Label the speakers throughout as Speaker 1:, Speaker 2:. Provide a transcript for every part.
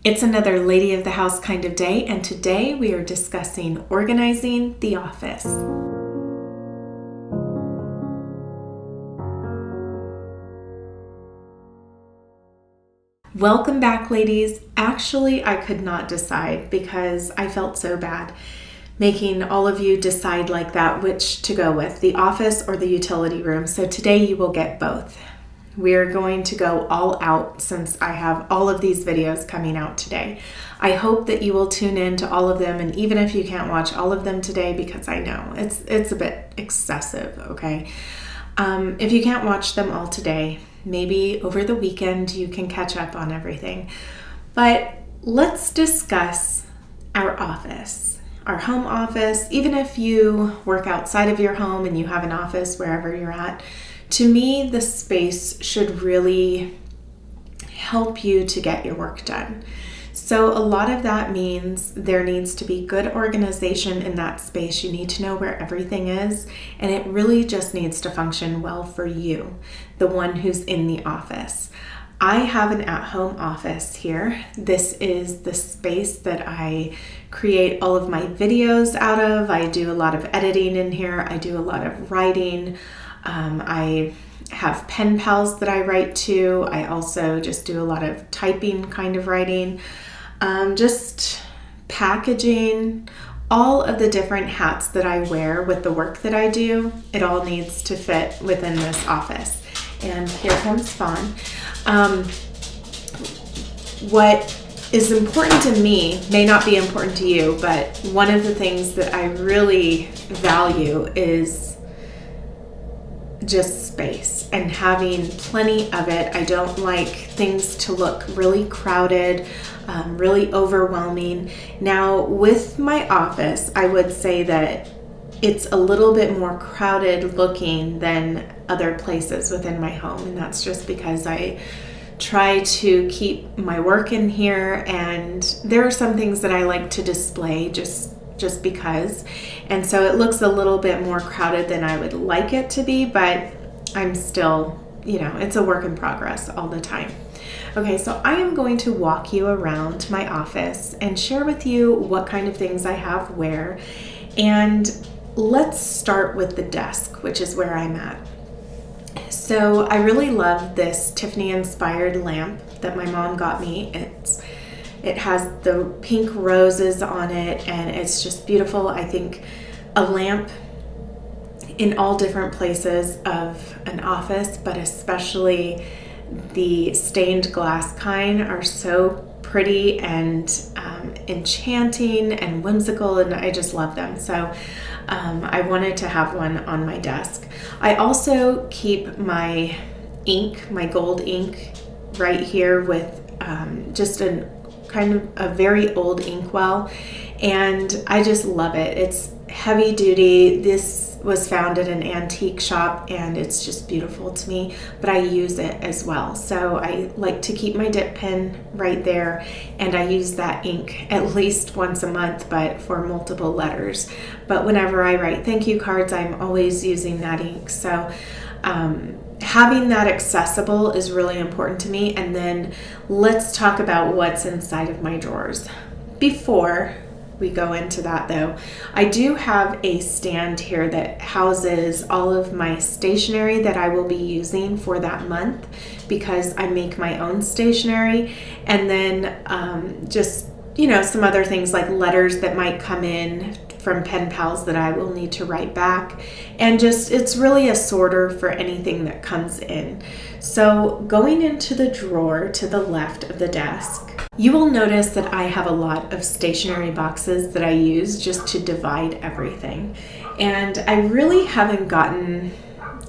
Speaker 1: It's another lady of the house kind of day, and today we are discussing organizing the office. Welcome back, ladies. Actually, I could not decide because I felt so bad making all of you decide like that which to go with, the office or the utility room. So today you will get both. We're going to go all out since I have all of these videos coming out today. I hope that you will tune in to all of them, and even if you can't watch all of them today, because I know it's a bit excessive, okay? If you can't watch them all today, maybe over the weekend you can catch up on everything. But let's discuss our office, our home office. Even if you work outside of your home and you have an office wherever you're at, to me, the space should really help you to get your work done. So a lot of that means there needs to be good organization in that space. You need to know where everything is, and it really just needs to function well for you, the one who's in the office. I have an at-home office here. This is the space that I create all of my videos out of. I do a lot of editing in here. I do a lot of writing. I have pen pals that I write to. I also just do a lot of typing kind of writing, just packaging, all of the different hats that I wear with the work that I do. It all needs to fit within this office. And here comes Fawn. What is important to me may not be important to you, but one of the things that I really value is just space and having plenty of it. I don't like things to look really crowded, really overwhelming. Now, with my office, I would say that it's a little bit more crowded looking than other places within my home, and that's just because I try to keep my work in here, and there are some things that I like to display just because, and so it looks a little bit more crowded than I would like it to be, but I'm still, it's a work in progress all the time. Okay, so I am going to walk you around my office and share with you what kind of things I have where, and let's start with the desk, which is where I'm at. So I really love this Tiffany inspired lamp that my mom got me. It has the pink roses on it, and it's just beautiful. I think a lamp in all different places of an office, but especially the stained glass kind, are so pretty and enchanting and whimsical, and I just love them. So I wanted to have one on my desk. I also keep my ink, my gold ink, right here with just a very old inkwell, and I just love it. It's heavy duty. This was found at an antique shop, and it's just beautiful to me, but I use it as well. So I like to keep my dip pen right there, and I use that ink at least once a month, but for multiple letters. But whenever I write thank you cards, I'm always using that ink. So having that accessible is really important to me. And then let's talk about what's inside of my drawers. Before we go into that though, I do have a stand here that houses all of my stationery that I will be using for that month, because I make my own stationery, and then just some other things like letters that might come in from pen pals that I will need to write back, and just it's really a sorter for anything that comes in. So going into the drawer to the left of the desk, you will notice that I have a lot of stationery boxes that I use just to divide everything, and I really haven't gotten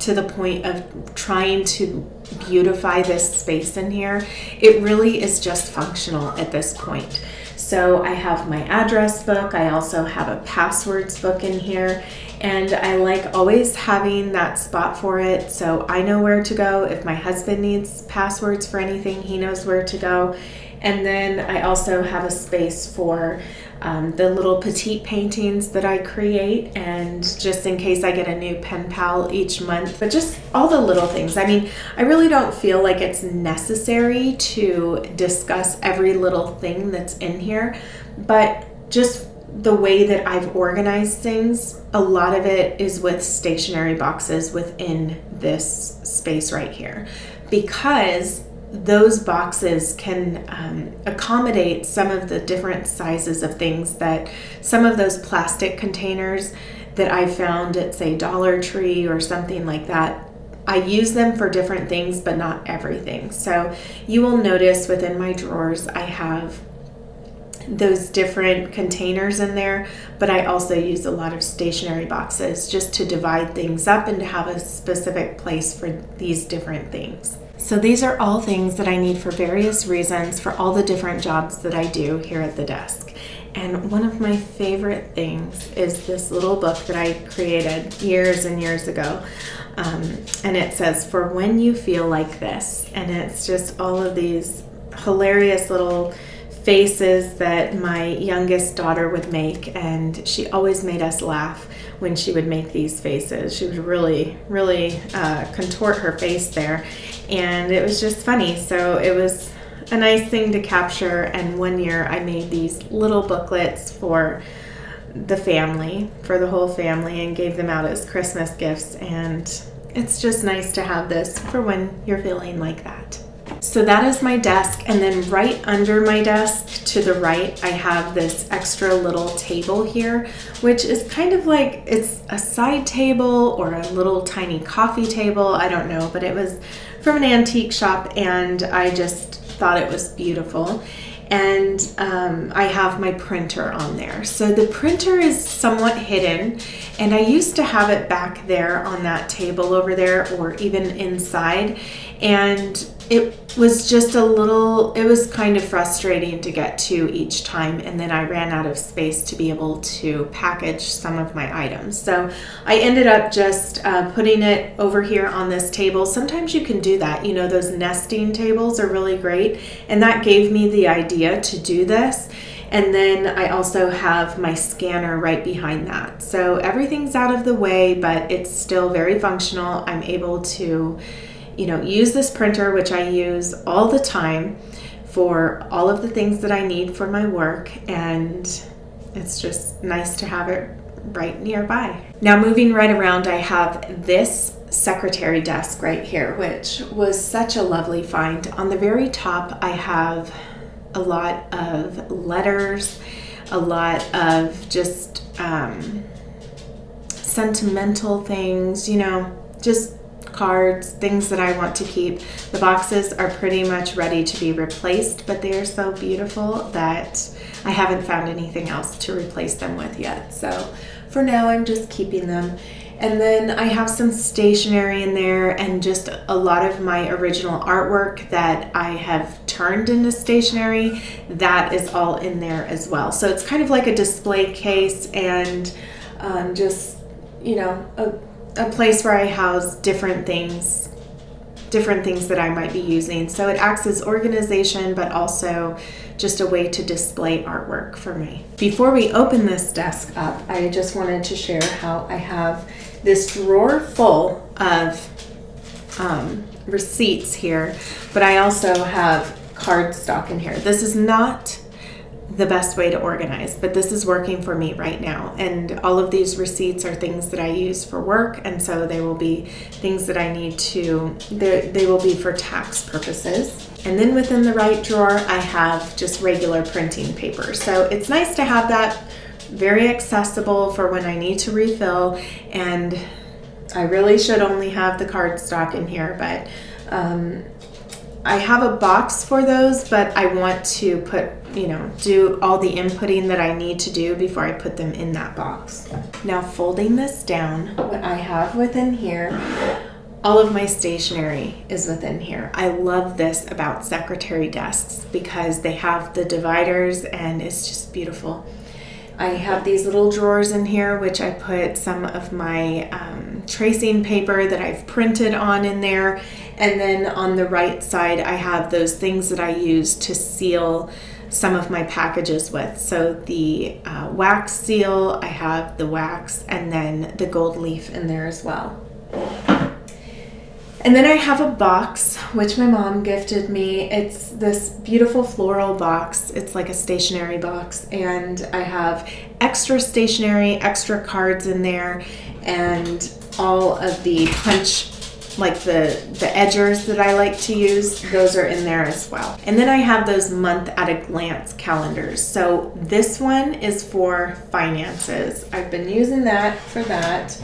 Speaker 1: to the point of trying to beautify this space in here. It really is just functional at this point. So I have my address book. I also have a passwords book in here, and I like always having that spot for it, so I know where to go. If my husband needs passwords for anything, he knows where to go. And then I also have a space for the little petite paintings that I create, and just in case I get a new pen pal each month, but just all the little things. I mean, I really don't feel like it's necessary to discuss every little thing that's in here, but just the way that I've organized things, a lot of it is with stationery boxes within this space right here, because those boxes can accommodate some of the different sizes of things that some of those plastic containers that I found at, say, Dollar Tree or something like that. I use them for different things, but not everything. So you will notice within my drawers, I have those different containers in there, but I also use a lot of stationery boxes just to divide things up and to have a specific place for these different things. So these are all things that I need for various reasons for all the different jobs that I do here at the desk. And one of my favorite things is this little book that I created years and years ago. And it says, "For when you feel like this." And it's just all of these hilarious little faces that my youngest daughter would make, and she always made us laugh when she would make these faces. She would really contort her face there, and it was just funny. So it was a nice thing to capture. And one year I made these little booklets for the family, for the whole family, and gave them out as Christmas gifts. And it's just nice to have this for when you're feeling like that. So that is my desk, and then right under my desk to the right, I have this extra little table here, which is kind of like, it's a side table or a little tiny coffee table, I don't know, but it was from an antique shop, and I just thought it was beautiful. And I have my printer on there. So the printer is somewhat hidden, and I used to have it back there on that table over there, or even inside, and it was just it was kind of frustrating to get to each time, and then I ran out of space to be able to package some of my items. So I ended up just putting it over here on this table. Sometimes you can do that. You know, those nesting tables are really great, and that gave me the idea to do this. And then I also have my scanner right behind that. So everything's out of the way, but it's still very functional. I'm able to, you know, use this printer, which I use all the time for all of the things that I need for my work, and it's just nice to have it right nearby. Now moving right around, I have this secretary desk right here, which was such a lovely find. On the very top, I have a lot of letters, a lot of just sentimental things, you know, just cards, things that I want to keep. The boxes are pretty much ready to be replaced, but they are so beautiful that I haven't found anything else to replace them with yet. So for now, I'm just keeping them. And then I have some stationery in there, and just a lot of my original artwork that I have turned into stationery, that is all in there as well. So it's kind of like a display case, and just, you know, a place where I house different things that I might be using. So it acts as organization, but also just a way to display artwork for me. Before we open this desk up, I just wanted to share how I have this drawer full of receipts here, but I also have cardstock in here. This is not the best way to organize, but this is working for me right now. And all of these receipts are things that I use for work, and so they will be things that I need to, they will be for tax purposes. And then within the right drawer, I have just regular printing paper. So it's nice to have that, very accessible for when I need to refill. And I really should only have the cardstock in here, but I have a box for those, but I want to put, you know, do all the inputting that I need to do before I put them in that box. Now folding this down, what I have within here, all of my stationery is within here. I love this about secretary desks because they have the dividers and it's just beautiful. I have these little drawers in here, which I put some of my tracing paper that I've printed on in there. And then on the right side, I have those things that I use to seal some of my packages with. So the wax seal, I have the wax, and then the gold leaf in there as well. And then I have a box, which my mom gifted me. It's this beautiful floral box. It's like a stationery box. And I have extra stationery, extra cards in there, and all of the punch, like the edgers that I like to use, those are in there as well. And then I have those month at a glance calendars. So this one is for finances. I've been using that for that.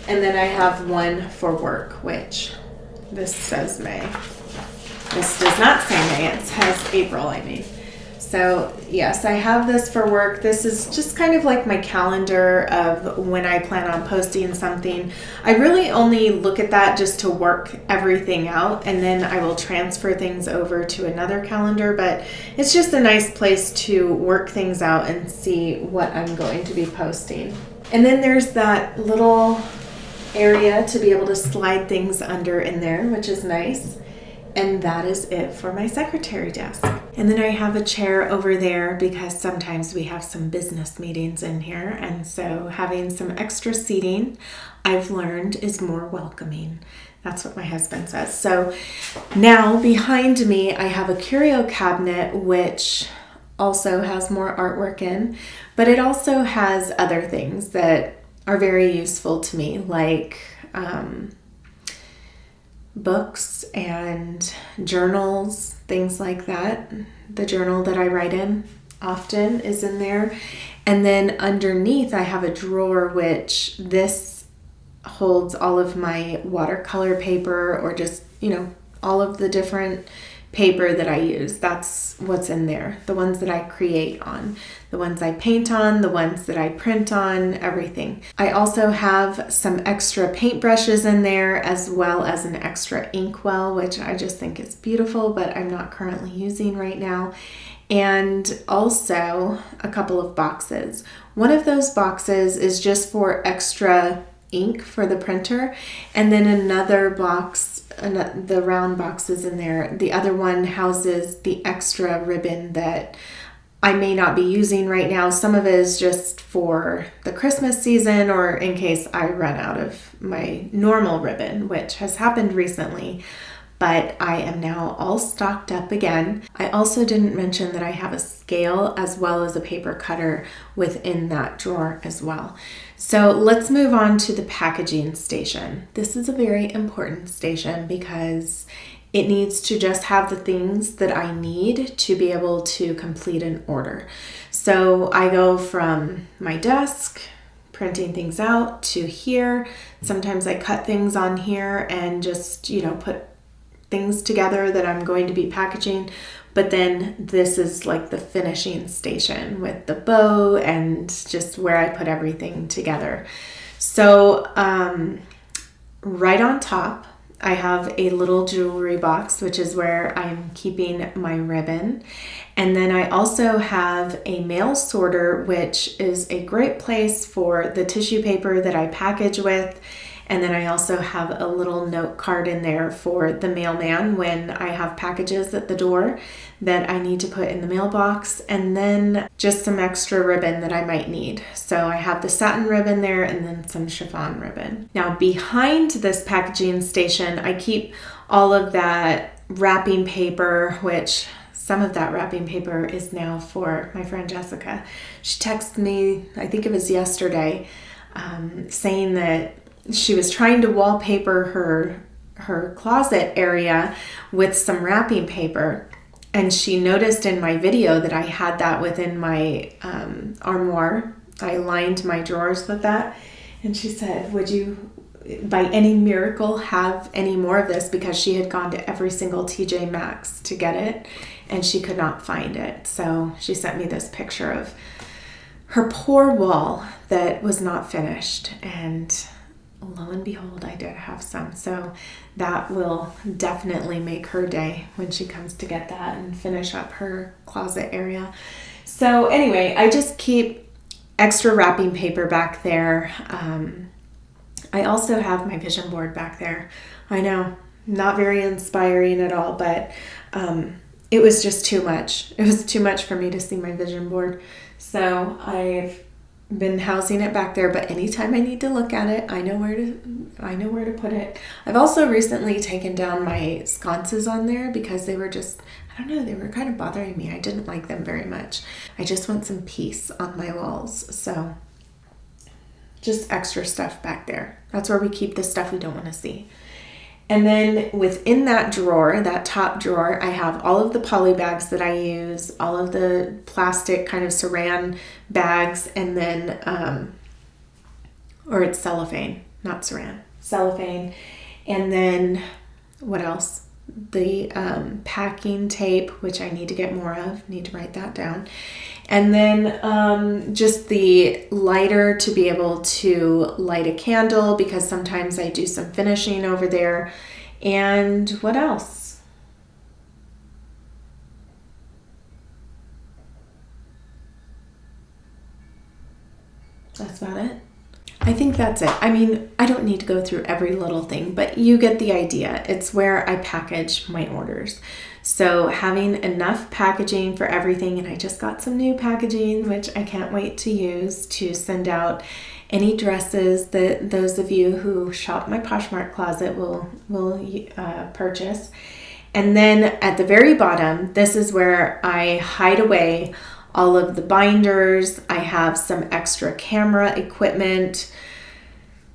Speaker 1: And then I have one for work, which this says May. This does not say May, it says April, I mean. So yes, I have this for work. This is just kind of like my calendar of when I plan on posting something. I really only look at that just to work everything out, and then I will transfer things over to another calendar, but it's just a nice place to work things out and see what I'm going to be posting. And then there's that little area to be able to slide things under in there, which is nice. And that is it for my secretary desk. And then I have a chair over there because sometimes we have some business meetings in here. And so having some extra seating, I've learned, is more welcoming. That's what my husband says. So now behind me, I have a Curio Cabinet, which also has more artwork in, but it also has other things that are very useful to me, like books and journals, things like that. The journal that I write in often is in there. And then underneath I have a drawer, which this holds all of my watercolor paper, or just, all of the different paper that I use. That's what's in there. The ones that I create on, the ones I paint on, the ones that I print on, everything. I also have some extra paintbrushes in there, as well as an extra inkwell, which I just think is beautiful, but I'm not currently using right now. And also a couple of boxes. One of those boxes is just for extra ink for the printer, and then another box, the round boxes in there, the other one houses the extra ribbon that I may not be using right now. Some of it is just for the Christmas season, or in case I run out of my normal ribbon, which has happened recently, but I am now all stocked up again. I also didn't mention that I have a scale as well as a paper cutter within that drawer as well. So let's move on to the packaging station. This is a very important station because it needs to just have the things that I need to be able to complete an order. So I go from my desk, printing things out, to here. Sometimes I cut things on here and just, put things together that I'm going to be packaging. But then this is like the finishing station with the bow and just where I put everything together. So right on top, I have a little jewelry box, which is where I'm keeping my ribbon. And then I also have a mail sorter, which is a great place for the tissue paper that I package with. And then I also have a little note card in there for the mailman when I have packages at the door that I need to put in the mailbox, and then just some extra ribbon that I might need. So I have the satin ribbon there and then some chiffon ribbon. Now behind this packaging station, I keep all of that wrapping paper, which some of that wrapping paper is now for my friend Jessica. She texted me, I think it was yesterday, saying that she was trying to wallpaper her closet area with some wrapping paper, and she noticed in my video that I had that within my armoire. I lined my drawers with that, and she said, would you by any miracle have any more of this, because she had gone to every single TJ Maxx to get it and she could not find it. So she sent me this picture of her poor wall that was not finished, and lo and behold, I did have some. So that will definitely make her day when she comes to get that and finish up her closet area. So anyway, I just keep extra wrapping paper back there. I also have my vision board back there. I know, not very inspiring at all, but it was just too much. It was too much for me to see my vision board. So I've been housing it back there, but anytime I need to look at it, I know where to put it. I've also recently taken down my sconces on there because they were just, I don't know, they were kind of bothering me. I didn't like them very much. I just want some peace on my walls. So just extra stuff back there. That's where we keep the stuff we don't want to see. And then within that drawer, that top drawer, I have all of the poly bags that I use, all of the plastic kind of saran bags, and then, or it's cellophane, not saran, cellophane. And then what else? The packing tape, which I need to get more of, need to write that down. And then just the lighter to be able to light a candle, because sometimes I do some finishing over there. And what else? That's about it. I think that's it. I mean, I don't need to go through every little thing, but you get the idea. It's where I package my orders. So having enough packaging for everything, and I just got some new packaging, which I can't wait to use to send out any dresses that those of you who shop my Poshmark closet will purchase. And then at the very bottom, this is where I hide away all of the binders. I have some extra camera equipment,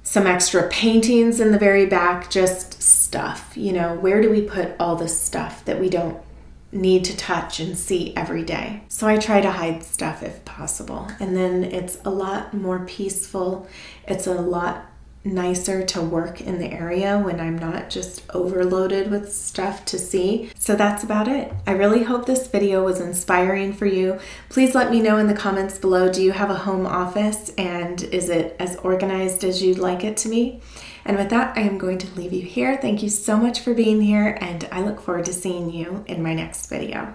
Speaker 1: some extra paintings in the very back, just stuff. You know, where do we put all this stuff that we don't need to touch and see every day? So I try to hide stuff if possible. And then it's a lot more peaceful. It's a lot nicer to work in the area when I'm not just overloaded with stuff to see. So that's about it. I really hope this video was inspiring for you. Please let me know in the comments below, do you have a home office and is it as organized as you'd like it to be? And with that, I am going to leave you here. Thank you so much for being here, and I look forward to seeing you in my next video.